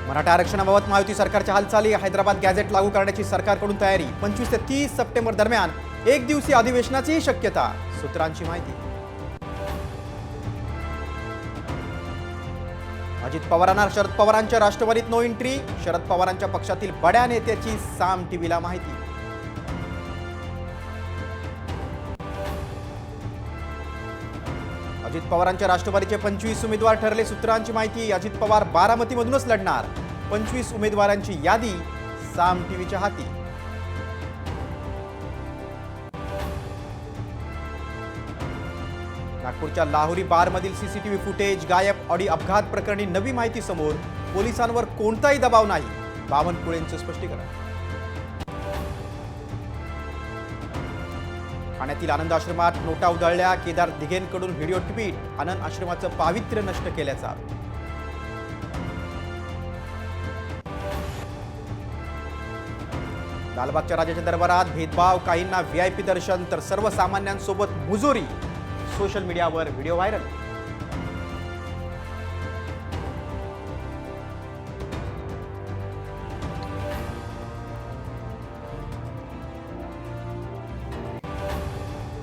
मराठा आरक्षणाबाबत महायुती सरकारच्या हालचाली. हैदराबाद गॅझेट लागू करण्याची सरकारकडून तयारी. 25 ते 30 सप्टेंबर दरम्यान एक दिवसीय अधिवेशनाची शक्यता. सूत्रांची माहिती. अजित पवारांना शरद पवारांच्या राष्ट्रवादीत नो एंट्री. शरद पवारांच्या पक्षातील बड्या नेत्याची साम टीव्हीला माहिती. अजित पवारांच्या राष्ट्रवादीचे 25 उमेदवार ठरले. सूत्रांची माहिती. अजित पवार बारामतीमधूनच लढणार. 25 उमेदवारांची यादी साम टीव्हीच्या हाती. नागपूरच्या लाहोरी बारमधील सीसीटीव्ही फुटेज गायब. ऑडी अपघात प्रकरणी नवी माहिती समोर. पोलिसांवर कोणताही दबाव नाही. बावनकुळेंचं स्पष्टीकरण. ठाण्यातील आनंद आश्रमात नोटा उधळल्या. केदार दिघेंकडून व्हिडिओ ट्विट. आनंद आश्रमाचं पावित्र्य नष्ट केल्याचा आरोप. लालबागच्या राजाच्या दरबारात भेदभाव. काहींना व्हीआयपी दर्शन तर सर्वसामान्यांसोबत मुजोरी. सोशल मीडियावर व्हिडिओ व्हायरल.